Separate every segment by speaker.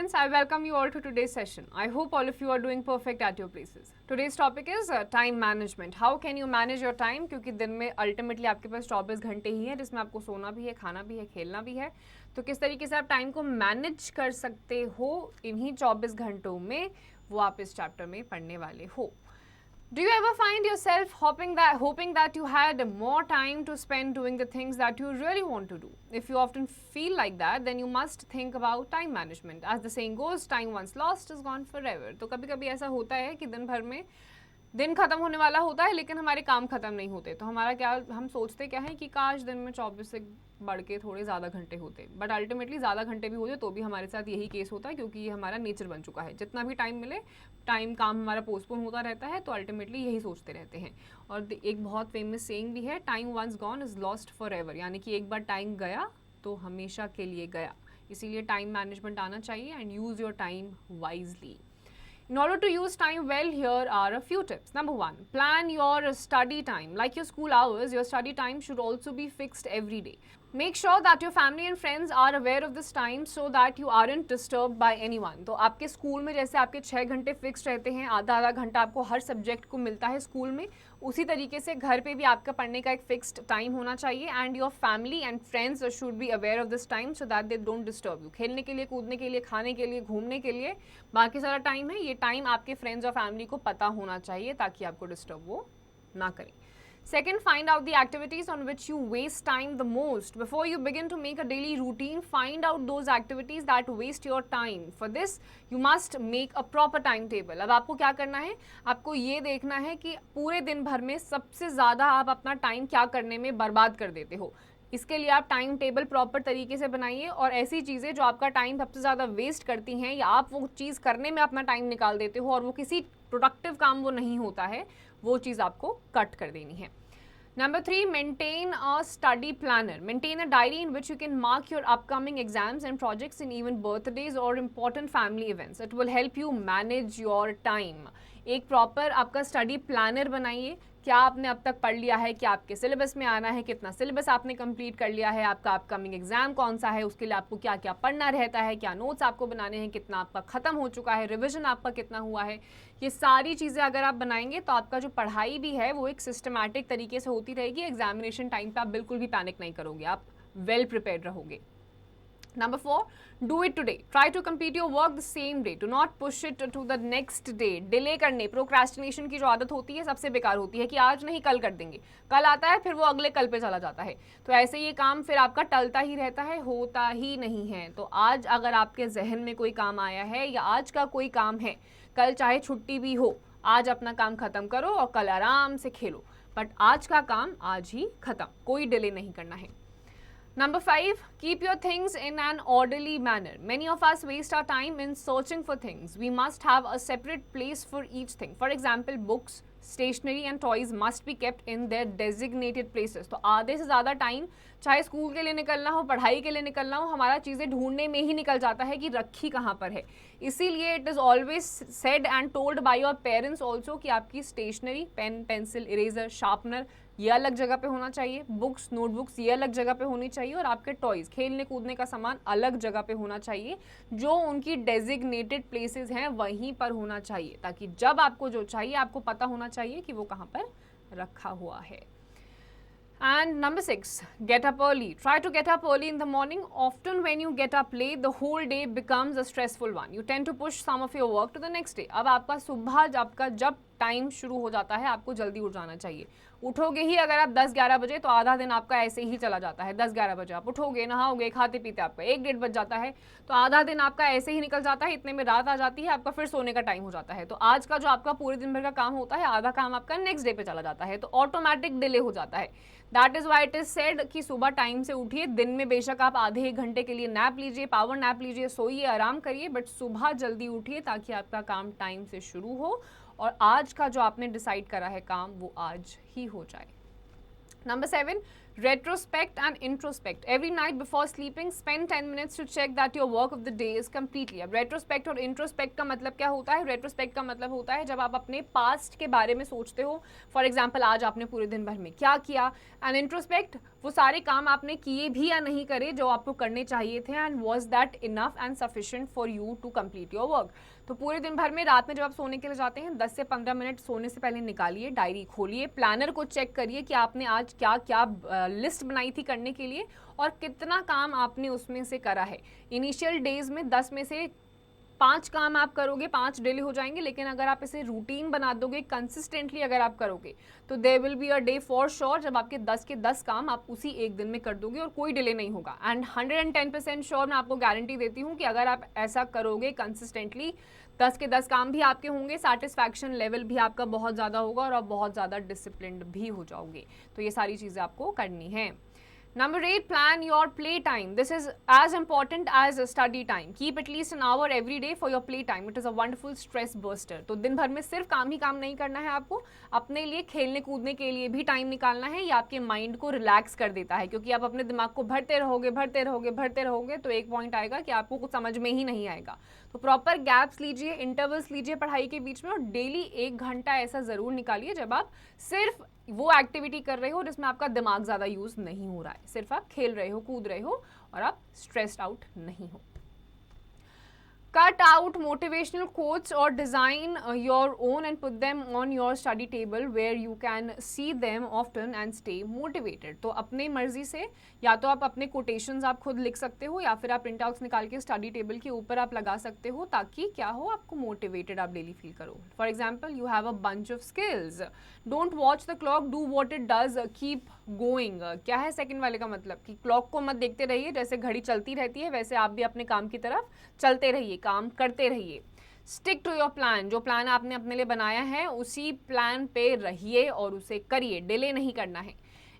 Speaker 1: students, I welcome you all to today's session. I hope all of you are doing perfect at your places. Today's topic is time management. How can you manage your time? क्योंकि दिन में ultimately आपके पास 24 घंटे ही हैं जिसमें आपको सोना भी है, खाना भी है, खेलना भी है. तो किस तरीके से आप टाइम को मैनेज कर सकते हो इन्हीं 24 घंटों में, वो आप इस चैप्टर में पढ़ने वाले हो. Do you ever find yourself hoping that you had more time to spend doing the things that you really want to do? If you often feel like that, then you must think about time management. As the saying goes, time once lost is gone forever. तो कभी कभी ऐसा होता है कि दिन भर में दिन खत्म होने वाला होता है लेकिन हमारे काम खत्म नहीं होते. तो हमारा क्या, हम सोचते क्या है कि काश दिन में 24 से बढ़ के थोड़े ज़्यादा घंटे होते, बट अल्टीमेटली ज़्यादा घंटे भी होते तो भी हमारे साथ यही केस होता है क्योंकि ये हमारा नेचर बन चुका है. जितना भी टाइम मिले, टाइम काम हमारा पोस्टपोन होता रहता है, तो अल्टीमेटली यही सोचते रहते हैं. और एक बहुत फेमस सेइंग भी है, time once gone is lost forever, यानी कि एक बार टाइम गया तो हमेशा के लिए गया. इसीलिए टाइम मैनेजमेंट आना चाहिए and use your time wisely. In order to use time well, here are a few tips. Number 1, plan your study time. Like your school hours, your study time should also be fixed every day. Make sure that your family and friends are aware of this time so that you aren't disturbed by anyone. तो आपके school में जैसे आपके 6 घंटे fix रहते हैं, आधा घंटा आपको हर सब्जेक्ट को मिलता है स्कूल में, उसी तरीके से घर पे भी आपका पढ़ने का एक फिक्स्ड टाइम होना चाहिए. And your family and friends should be aware of this time so that they don't disturb you. खेलने के लिए, कूदने के लिए, खाने के लिए, घूमने के लिए बाकी सारा टाइम है, ये टाइम आपके फ्रेंड्स और फैमिली को पता होना चाहिए ताकि आपको डिस्टर्ब वो ना करें. Second, find out the activities on which you waste time the most. Before you begin to make a daily routine, find out those activities that waste your time. For this, you must make a proper timetable. अब आपको क्या करना है, आपको ये देखना है कि पूरे दिन भर में सबसे ज़्यादा आप अपना टाइम क्या करने में बर्बाद कर देते हो. इसके लिए आप टाइम टेबल प्रॉपर तरीके से बनाइए और ऐसी चीज़ें जो आपका टाइम सबसे ज़्यादा वेस्ट करती हैं या आप वो चीज़ करने में अपना टाइम निकाल देते हो और वो किसी प्रोडक्टिव काम वो नहीं होता है, वो चीज़ आपको कट कर देनी है. Number 3, maintain a study planner. Maintain a diary in which you can mark your upcoming exams and projects and even birthdays or important family events. It will help you manage your time. एक proper आपका study planner बनाइए. क्या आपने अब तक पढ़ लिया है, क्या आपके सिलेबस में आना है, कितना सिलेबस आपने कंप्लीट कर लिया है, आपका अपकमिंग एग्जाम कौन सा है, उसके लिए आपको क्या क्या पढ़ना रहता है, क्या नोट्स आपको बनाने हैं, कितना आपका ख़त्म हो चुका है, रिवीजन आपका कितना हुआ है. ये सारी चीज़ें अगर आप बनाएंगे तो आपका जो पढ़ाई भी है वो एक सिस्टमैटिक तरीके से होती रहेगी. एग्जामिनेशन टाइम पर आप बिल्कुल भी पैनिक नहीं करोगे, आप वेल प्रिपेयर्ड रहोगे. Number 4, do it today. Try to complete your work the same day. Do not push it to the next day. Delay करने, procrastination की जो आदत होती है सबसे बेकार होती है कि आज नहीं कल कर देंगे. कल आता है फिर वो अगले कल पे चला जाता है. तो ऐसे ये काम फिर आपका टलता ही रहता है, होता ही नहीं है. तो आज अगर आपके जहन में कोई काम आया है या आज का कोई काम है, कल चाहे छुट्टी भी हो, आज अपना काम खत्म करो और कल आराम से खेलो. बट आज का काम आज ही खत्म, कोई डिले नहीं करना है. Number 5, keep your things in an orderly manner. Many of us waste our time in searching for things. We must have a separate place for each thing. For example, books, stationery and toys must be kept in their designated places. तो आधे से ज़्यादा time चाहे school के लिए निकलना हो, पढ़ाई के लिए निकलना हो, हमारा चीज़ें ढूंढने में ही निकल जाता है कि रखी कहाँ पर है. इसीलिए it is always said and told by your parents also कि आपकी stationery, pen, pencil, eraser, sharpener ये अलग जगह पे होना चाहिए, बुक्स, नोटबुक्स ये अलग जगह पे होनी चाहिए और आपके टॉयज़, खेलने कूदने का सामान अलग जगह पे होना चाहिए. जो उनकी डेजिग्नेटेड प्लेसेस हैं वहीं पर होना चाहिए ताकि जब आपको जो चाहिए आपको पता होना चाहिए कि वो कहाँ पर रखा हुआ है. And number 6, get up early. Try to get up early in the morning. Often when you get up late, the whole day becomes a stressful one. You tend to push some of your work to the next day. अब आपका सुबह आपका जब time शुरू हो जाता है आपको जल्दी उठ जाना चाहिए. उठोगे ही अगर आप 10-11 बजे तो आधा दिन आपका ऐसे ही चला जाता है. 10-11 बजे आप उठोगे, नहाओगे, खाते पीते आपका 1-1:30 बज जाता है, तो आधा दिन आपका ऐसे ही निकल जाता है. इतने में रात आ जाती है, आपका फिर सोने का टाइम हो जाता है. तो आज का जो आपका पूरे दिन भर का काम होता है, आधा काम आपका नेक्स्ट डे पे चला जाता है, तो ऑटोमेटिक डिले हो जाता है. That is why it is said कि सुबह टाइम से उठिए. दिन में बेशक आप आधे 1 घंटे के लिए नैप लीजिए, पावर नैप लीजिए, सोइए, आराम करिए, बट सुबह जल्दी उठिए ताकि आपका काम टाइम से शुरू हो और आज का जो आपने डिसाइड करा है काम वो आज ही हो जाए. Number 7, Retrospect and introspect. Every night before sleeping, spend 10 minutes to check that your work of the day is completely. अब retrospect और introspect का मतलब क्या होता है? Retrospect का मतलब होता है जब आप अपने past के बारे में सोचते हो. For example, आज आपने पूरे दिन भर में क्या किया. And introspect, वो सारे काम आपने किए भी या नहीं करे जो आपको करने चाहिए थे. And was that enough and sufficient for you to complete your work? तो पूरे दिन भर में रात में जब आप सोने के लिए जाते हैं 10 से 15 मिनट सोने से पहले निकालिए, डायरी खोलिए, प्लानर को चेक करिए कि आपने आज क्या क्या लिस्ट बनाई थी करने के लिए और कितना काम आपने उसमें से करा है. इनिशियल डेज में 10 में से 5 काम आप करोगे, 5 डिले हो जाएंगे, लेकिन अगर आप इसे रूटीन बना दोगे, कंसिस्टेंटली अगर आप करोगे तो there will be a day for sure जब आपके 10 के 10 काम आप उसी एक दिन में कर दोगे और कोई डिले नहीं होगा. एंड 110% श्योर मैं आपको गारंटी देती हूँ कि अगर आप ऐसा करोगे कंसिस्टेंटली 10 के 10 काम भी आपके होंगे, सेटिस्फैक्शन लेवल भी आपका बहुत ज़्यादा होगा और आप बहुत ज़्यादा डिसिप्लिन्ड भी हो जाओगे. तो ये सारी चीज़ें आपको करनी है. Number 8, plan your play time. This is as important as study time. Keep at least an hour every day for your play time. It is a wonderful stress buster. तो दिन भर में सिर्फ काम ही काम नहीं करना है आपको, अपने लिए खेलने कूदने के लिए भी टाइम निकालना है. ये आपके माइंड को रिलैक्स कर देता है क्योंकि आप अपने दिमाग को भरते रहोगे तो एक पॉइंट आएगा कि आपको कुछ समझ में ही नहीं आएगा. तो प्रॉपर गैप्स लीजिए, इंटरवल्स लीजिए पढ़ाई के बीच में और डेली 1 घंटा ऐसा ज़रूर निकालिए जब आप सिर्फ वो एक्टिविटी कर रहे हो जिसमें आपका दिमाग ज़्यादा यूज़ नहीं हो रहा है, सिर्फ आप खेल रहे हो, कूद रहे हो और आप स्ट्रेस्ड आउट नहीं हो. Cut out motivational quotes or design your own and put them on your study table where you can see them often and stay motivated. तो अपने मर्जी से या तो आप अपने quotations आप खुद लिख सकते हो या फिर आप प्रिंट आउट्स निकाल के स्टडी टेबल के ऊपर आप लगा सकते हो ताकि क्या हो, आपको मोटिवेटेड आप डेली फील करो. For example, you have a bunch of skills, don't watch the clock, do what it does, keep going. क्या है सेकंड वाले का मतलब कि क्लॉक को मत देखते रहिए, जैसे घड़ी चलती रहती है वैसे आप भी अपने काम की तरफ चलते रहिए, काम करते रहिए. स्टिक टू योर प्लान, जो प्लान आपने अपने लिए बनाया है उसी प्लान पे रहिए और उसे करिए, डिले नहीं करना है.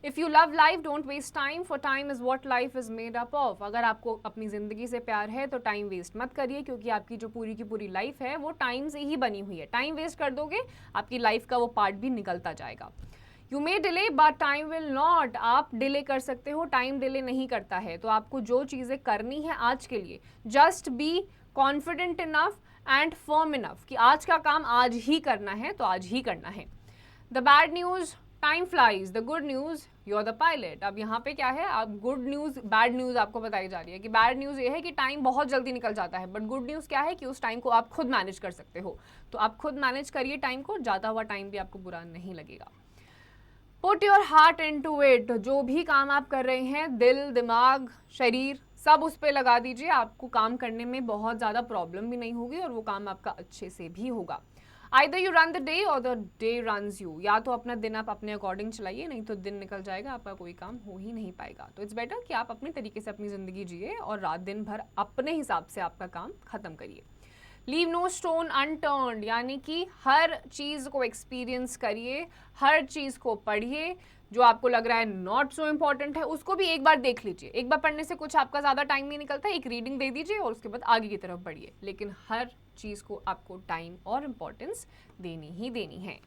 Speaker 1: If you love life don't waste time, for time is what life is made up of. अगर आपको अपनी ज़िंदगी से प्यार है तो टाइम वेस्ट मत करिए क्योंकि आपकी जो पूरी की पूरी लाइफ है वो टाइम से ही बनी हुई है. टाइम वेस्ट कर दोगे आपकी लाइफ का वो पार्ट भी निकलता जाएगा. You may delay but time will not. आप डिले कर सकते हो, टाइम डिले नहीं करता है. तो आपको जो चीज़ें करनी है आज के लिए, just be confident enough and firm enough कि आज का काम आज ही करना है तो आज ही करना है. The bad news, time flies. The good news, you are the pilot. अब यहाँ पे क्या है, अब गुड न्यूज़ बैड न्यूज़ आपको बताई जा रही है कि बैड न्यूज़ ये है कि टाइम बहुत जल्दी निकल जाता है, बट गुड न्यूज़ क्या है कि उस टाइम को आप खुद मैनेज कर सकते हो. तो आप खुद मैनेज करिए टाइम को, जाता हुआ टाइम भी आपको बुरा नहीं लगेगा. Put your heart into it. जो भी काम आप कर रहे हैं, दिल, दिमाग, शरीर, सब उस पर लगा दीजिए. आपको काम करने में बहुत ज़्यादा प्रॉब्लम भी नहीं होगी और वो काम आपका अच्छे से भी होगा. Either you run the day or the day runs you. या तो अपना दिन आप अपने अकॉर्डिंग चलाइए, नहीं तो दिन निकल जाएगा, आपका कोई काम हो ही नहीं पाएगा. तो इट्स बेटर कि आप अपने तरीके से अपनी ज़िंदगी जिए और रात दिन भर अपने हिसाब से आपका काम ख़त्म करिए. लीव नो स्टोन अनटर्न्ड, यानी कि हर चीज़ को एक्सपीरियंस करिए, हर चीज़ को पढ़िए. जो आपको लग रहा है नॉट सो इम्पॉर्टेंट है उसको भी एक बार देख लीजिए. एक बार पढ़ने से कुछ आपका ज़्यादा टाइम नहीं निकलता, एक रीडिंग दे दीजिए और उसके बाद आगे की तरफ बढ़िए. लेकिन हर चीज़ को आपको टाइम और इम्पॉर्टेंस देनी ही देनी है.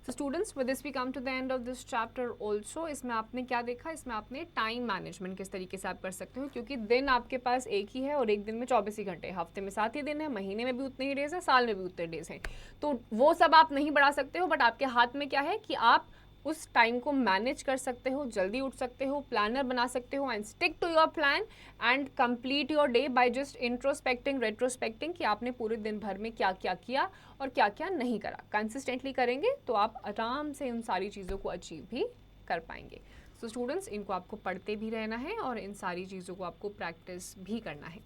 Speaker 1: So students, with this we come to the end of this chapter also. इसमें आपने क्या देखा, इसमें आपने टाइम मैनेजमेंट किस तरीके से आप कर सकते हो, क्योंकि दिन आपके पास एक ही है और एक दिन में 24 ही घंटे, हफ्ते में 7 ही दिन है, महीने में भी उतने ही डेज है, साल में भी उतने डेज हैं. तो वो सब आप नहीं बढ़ा सकते हो, बट आपके हाथ में क्या है कि आप उस टाइम को मैनेज कर सकते हो, जल्दी उठ सकते हो, प्लानर बना सकते हो and stick to your plan and complete your day by just introspecting, retrospecting कि आपने पूरे दिन भर में क्या क्या किया और क्या क्या नहीं करा. कंसिस्टेंटली करेंगे तो आप आराम से उन सारी चीज़ों को अचीव भी कर पाएंगे. सो स्टूडेंट्स, इनको आपको पढ़ते भी रहना है और इन सारी चीज़ों को आपको प्रैक्टिस भी करना है.